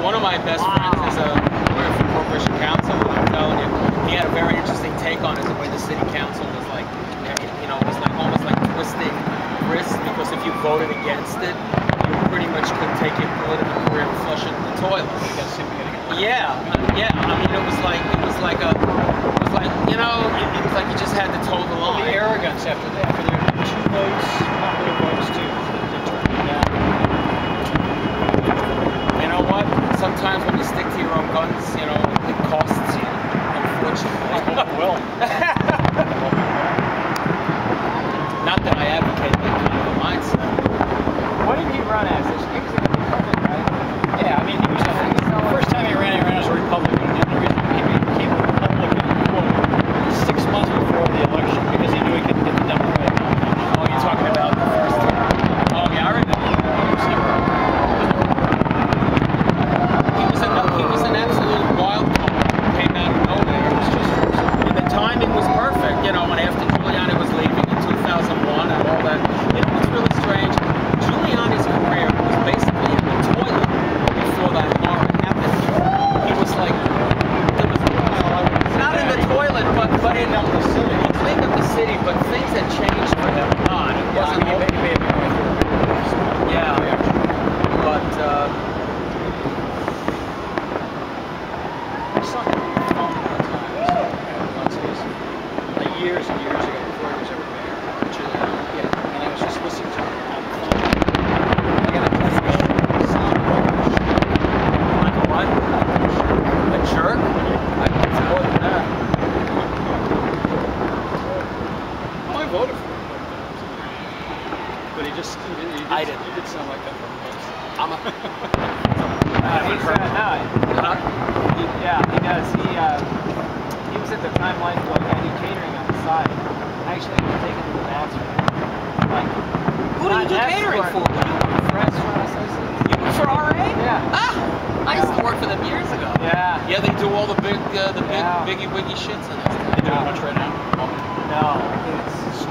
one of my best friends is a lawyer for Corporation Counsel, and I'm telling you, he had a very interesting take on it, the way the city council was like, you know, it was like almost like twisting wrists, because if you voted against it, you pretty much could take your political career and flush it in the toilet. Yeah, yeah. I mean, it was like you know, it was like you just had to toe the line. The arrogance after that, after there were 2 votes, popular votes too, they turned it down. You know what? Sometimes when you stick to your own guns, you know, it costs you, unfortunately. Well. Not that I advocate that kind of a mindset. What did he run as? He was a Republican, right? Yeah, I mean, he was the first time he ran as a Republican, and the reason he became a Republican, quote, 6 months before the election, because he knew he couldn't get the Democratic nomination. Oh, you're talking about the first time? Oh, yeah, I remember. He was an absolute wild card. Came out of nowhere. It was just, and the timing was perfect, you know, when after Giuliani was leaving in 2001 and all that. You know, it's really strange. Giuliani's career was basically in the toilet before that horror happened. He was like, not in the toilet, but in the city. He cleaned up the city, but things had changed for him. God, it wasn't. Yeah, but. Years and years ago, before he was ever mayor, yeah, and I was just listening to him on the phone. I got a Like a what? A jerk? I think it's more than that. Well, I voted for him, but he just, I didn't. He did sound like that from I'm a... Yeah, he does. He was at the Time Life Club, I do catering on the side. Actually, I was taking to the bathroom. Like, Who do you do catering for? Restaurant associates. You work for RA? Yeah. Ah! I used to work for them years ago. Yeah. Yeah, they do all the big biggie wiggy shits in us. They do it much right now. No, it's